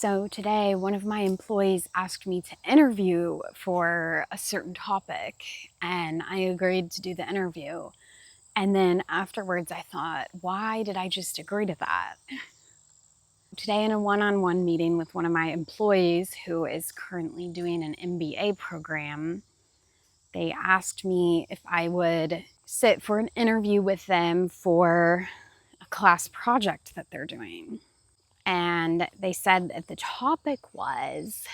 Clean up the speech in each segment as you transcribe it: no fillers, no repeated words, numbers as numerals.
So today, one of my employees asked me to interview for a certain topic, and I agreed to do the interview. And then afterwards, I thought, why did I just agree to that? Today, in a one-on-one meeting with one of my employees who is currently doing an MBA program, they asked me if I would sit for an interview with them for a class project that they're doing. And they said that the topic was,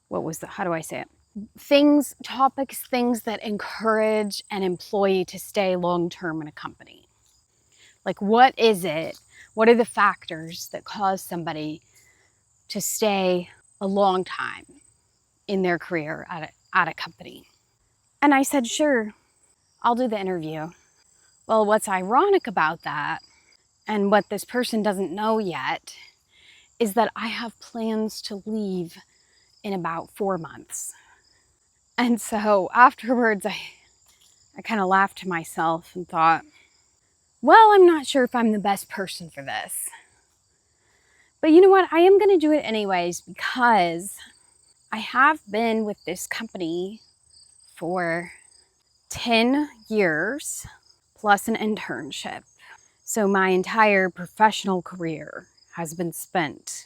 how do I say it? Things that encourage an employee to stay long-term in a company. Like, what is it? What are the factors that cause somebody to stay a long time in their career at a company? And I said, sure, I'll do the interview. Well, what's ironic about that, and what this person doesn't know yet, is that I have plans to leave in about 4 months. And so afterwards, I kind of laughed to myself and thought, well, I'm not sure if I'm the best person for this. But you know what? I am going to do it anyways, because I have been with this company for 10 years plus an internship. So my entire professional career has been spent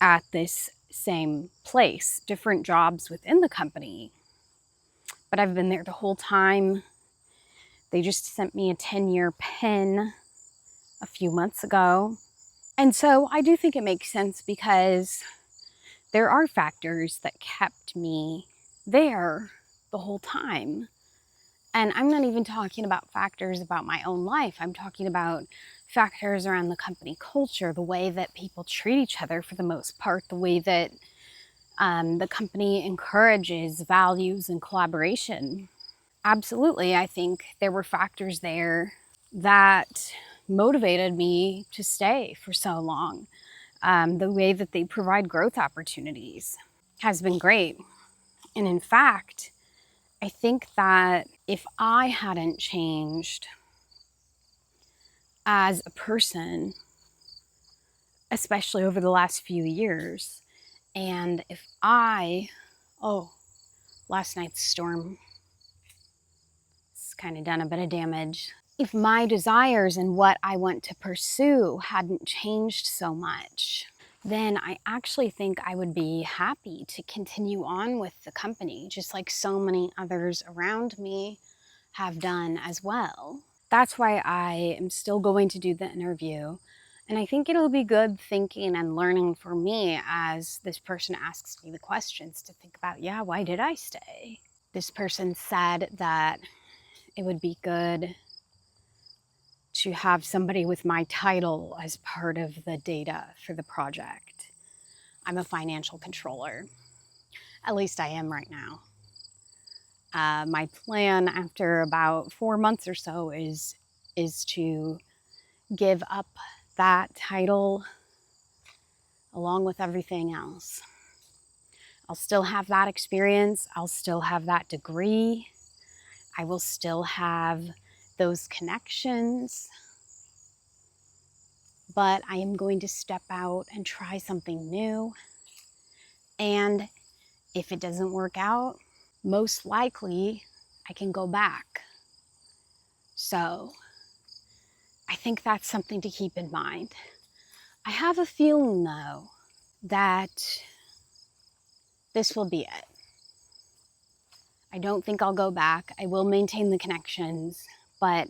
at this same place, different jobs within the company. But I've been there the whole time. They just sent me a 10-year pin a few months ago. And so I do think it makes sense, because there are factors that kept me there the whole time. And I'm not even talking about factors about my own life. I'm talking about factors around the company culture, the way that people treat each other for the most part, the way that the company encourages values and collaboration. Absolutely, I think there were factors there that motivated me to stay for so long. The way that they provide growth opportunities has been great. And in fact, I think that if I hadn't changed as a person, especially over the last few years, and if last night's storm has kind of done a bit of damage. If my desires and what I want to pursue hadn't changed so much, then I actually think I would be happy to continue on with the company, just like so many others around me have done as well. That's why I am still going to do the interview. And I think it'll be good thinking and learning for me as this person asks me the questions to think about, yeah, why did I stay? This person said that it would be good to have somebody with my title as part of the data for the project. I'm a financial controller. At least I am right now. My plan after about 4 months or so is to give up that title along with everything else. I'll still have that experience. I'll still have that degree. I will still have those connections. But I am going to step out and try something new. And if it doesn't work out, most likely I can go back. So I think that's something to keep in mind. I have a feeling, though, that this will be it. I don't think I'll go back. I will maintain the connections, but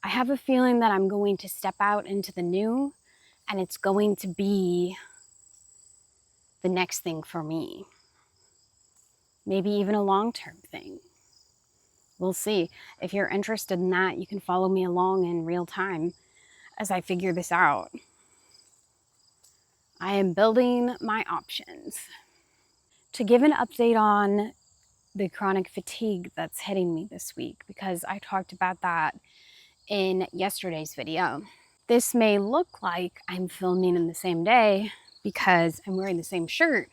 I have a feeling that I'm going to step out into the new, and it's going to be the next thing for me. Maybe even a long-term thing. We'll see. If you're interested in that, you can follow me along in real time as I figure this out. I am building my options. To give an update on the chronic fatigue that's hitting me this week, because I talked about that in yesterday's video. This may look like I'm filming in the same day because I'm wearing the same shirt,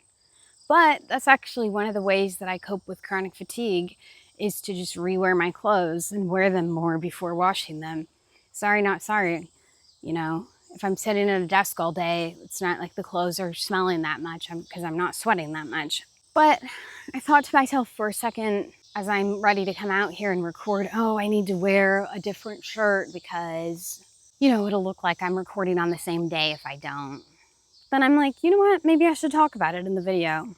but that's actually one of the ways that I cope with chronic fatigue, is to just rewear my clothes and wear them more before washing them. Sorry, not sorry. You know, if I'm sitting at a desk all day, it's not like the clothes are smelling that much because I'm not sweating that much. But I thought to myself for a second, as I'm ready to come out here and record, oh, I need to wear a different shirt because, it'll look like I'm recording on the same day if I don't. Then I'm like, you know what? Maybe I should talk about it in the video.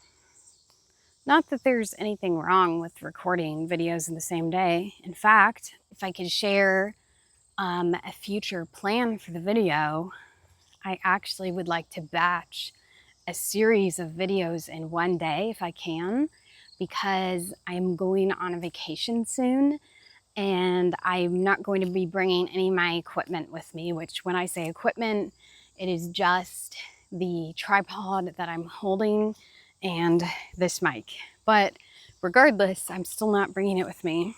Not that there's anything wrong with recording videos in the same day. In fact, if I could share a future plan for the video, I actually would like to batch a series of videos in one day if I can, because I'm going on a vacation soon and I'm not going to be bringing any of my equipment with me, which when I say equipment, it is just the tripod that I'm holding and this mic. But regardless, I'm still not bringing it with me.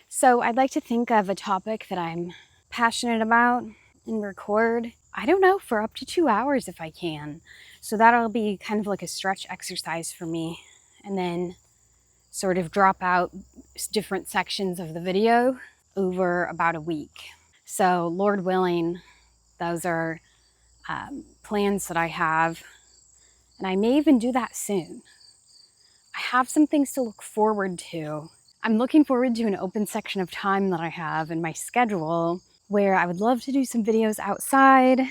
So I'd like to think of a topic that I'm passionate about and record, I don't know, for up to 2 hours if I can. So that'll be kind of like a stretch exercise for me, and then sort of drop out different sections of the video over about a week. So Lord willing, those are plans that I have, and I may even do that soon. I have some things to look forward to. I'm looking forward to an open section of time that I have in my schedule where I would love to do some videos outside.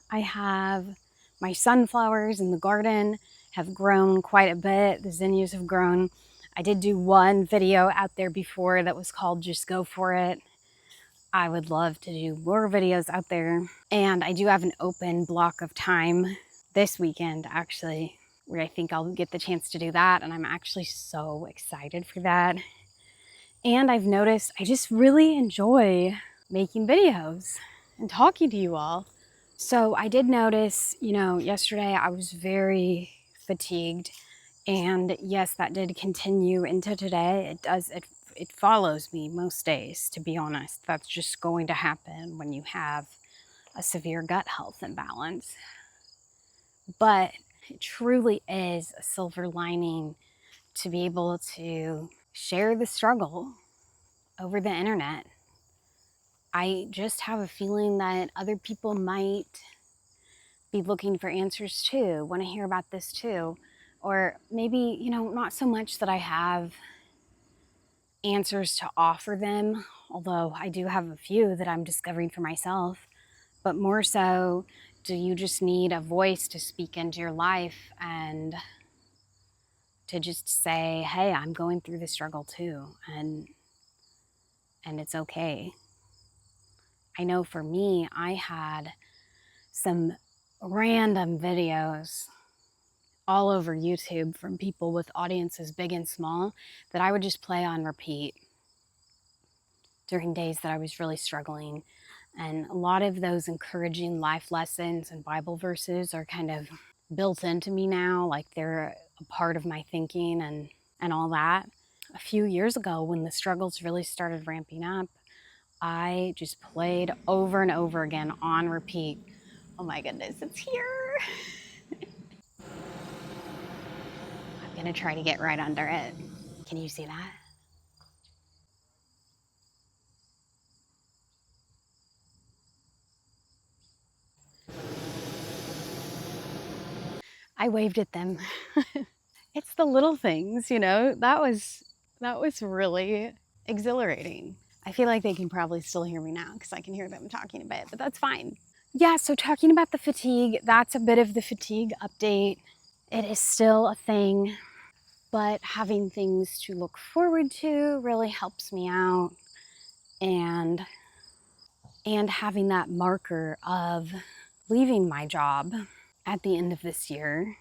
I have my sunflowers in the garden have grown quite a bit. The zinnias have grown. I did do one video out there before that was called Just Go For It. I would love to do more videos out there. And I do have an open block of time this weekend, actually, where I think I'll get the chance to do that. And I'm actually so excited for that. And I've noticed I just really enjoy making videos and talking to you all. So I did notice, yesterday I was very fatigued, and yes, that did continue into today. It follows me most days, to be honest. That's just going to happen when you have a severe gut health imbalance. But it truly is a silver lining to be able to share the struggle over the internet. I just have a feeling that other people might be looking for answers too, want to hear about this too. Or maybe, not so much that I have answers to offer them, although I do have a few that I'm discovering for myself, but more so, do you just need a voice to speak into your life and to just say, hey, I'm going through the struggle too, and it's okay. I know for me, I had some random videos all over YouTube from people with audiences big and small that I would just play on repeat during days that I was really struggling. And a lot of those encouraging life lessons and Bible verses are kind of built into me now, like they're a part of my thinking and all that. A few years ago, when the struggles really started ramping up, I just played over and over again on repeat. Oh my goodness, it's here. I'm gonna try to get right under it. Can you see that? I waved at them. It's the little things, that was really exhilarating. I feel like they can probably still hear me now because I can hear them talking a bit, but that's fine. Yeah, so talking about the fatigue, that's a bit of the fatigue update. It is still a thing, but having things to look forward to really helps me out. And having that marker of leaving my job at the end of this year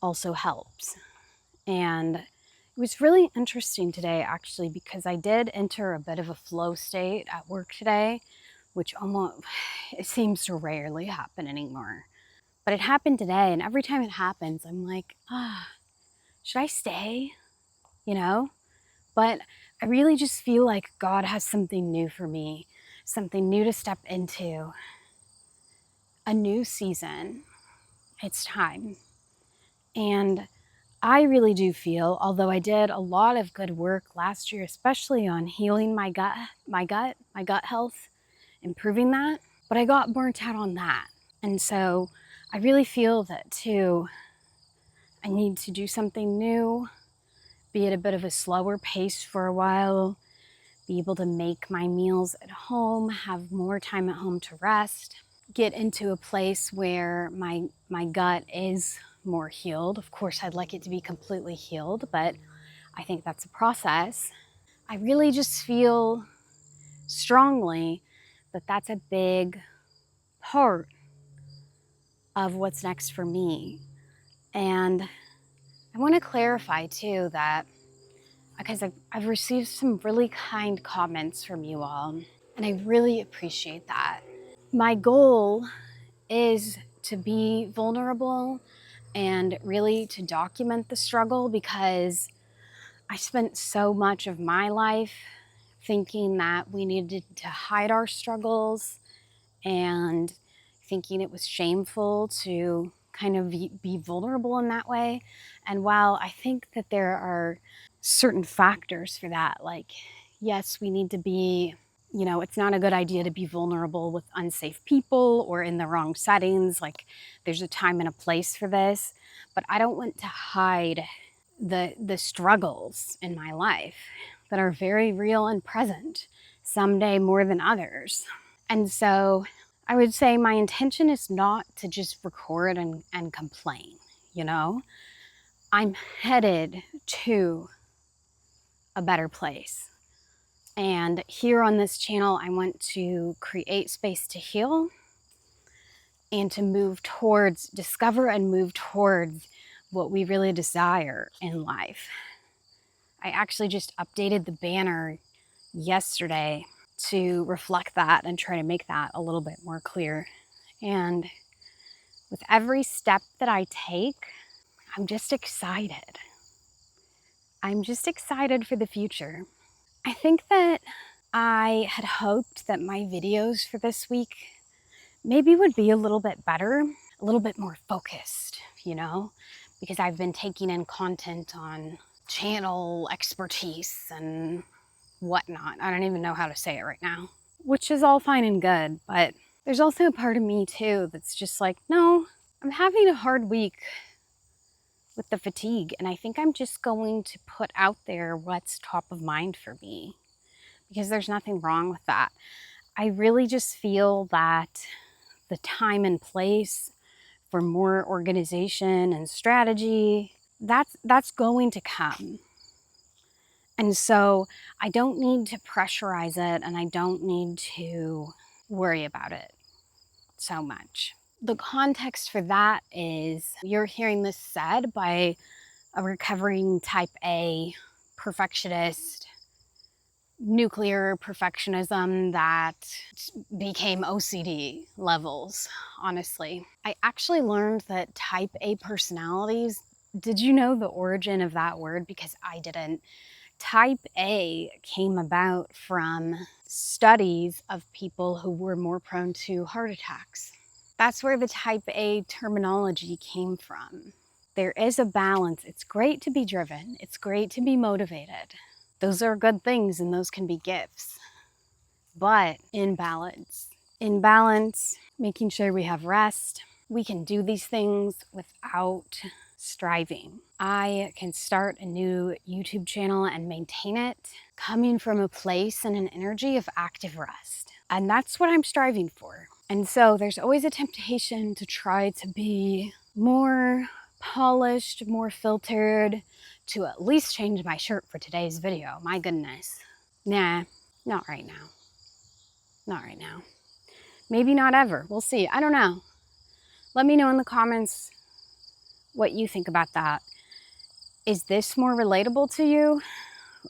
also helps. And it was really interesting today, actually, because I did enter a bit of a flow state at work today, which it seems to rarely happen anymore. But it happened today, and every time it happens, I'm like, should I stay? But I really just feel like God has something new for me, something new to step into, a new season. It's time. And I really do feel, although I did a lot of good work last year, especially on healing my gut health, improving that, but I got burnt out on that. And so I really feel that too, I need to do something new, be at a bit of a slower pace for a while, be able to make my meals at home, have more time at home to rest, get into a place where my gut is more healed. Of course, I'd like it to be completely healed, but I think that's a process. I really just feel strongly that that's a big part of what's next for me. And I want to clarify too that because I've received some really kind comments from you all, and I really appreciate that. My goal is to be vulnerable and really to document the struggle, because I spent so much of my life thinking that we needed to hide our struggles and thinking it was shameful to kind of be vulnerable in that way. And while I think that there are certain factors for that, like, yes, we need to be, it's not a good idea to be vulnerable with unsafe people or in the wrong settings. Like, there's a time and a place for this, but I don't want to hide the struggles in my life that are very real and present, someday more than others. And so I would say my intention is not to just record and complain, I'm headed to a better place. And here on this channel, I want to create space to heal and to move towards, discover and move towards what we really desire in life. I actually just updated the banner yesterday to reflect that and try to make that a little bit more clear. And with every step that I take, I'm just excited. I'm just excited for the future. I think that I had hoped that my videos for this week maybe would be a little bit better, a little bit more focused, because I've been taking in content on channel expertise and whatnot. I don't even know how to say it right now, which is all fine and good, but there's also a part of me too that's just like, no, I'm having a hard week with the fatigue, and I think I'm just going to put out there what's top of mind for me, because there's nothing wrong with that. I really just feel that the time and place for more organization and strategy, that's going to come. And so I don't need to pressurize it, and I don't need to worry about it so much. The context for that is you're hearing this said by a recovering type A perfectionist, nuclear perfectionism that became OCD levels, honestly. I actually learned that type A personalities, did you know the origin of that word? Because I didn't. Type A came about from studies of people who were more prone to heart attacks. That's where the type A terminology came from. There is a balance. It's great to be driven. It's great to be motivated. Those are good things and those can be gifts. But in balance, making sure we have rest. We can do these things without striving. I can start a new YouTube channel and maintain it coming from a place and an energy of active rest. And that's what I'm striving for. And so there's always a temptation to try to be more polished, more filtered, to at least change my shirt for today's video. My goodness. Nah, not right now. Not right now. Maybe not ever. We'll see. I don't know. Let me know in the comments what you think about that. Is this more relatable to you,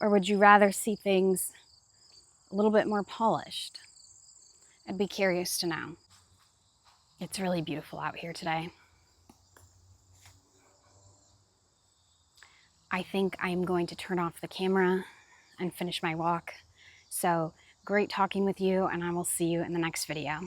or would you rather see things a little bit more polished? I'd be curious to know. It's really beautiful out here today. I think I'm going to turn off the camera and finish my walk. So great talking with you, and I will see you in the next video.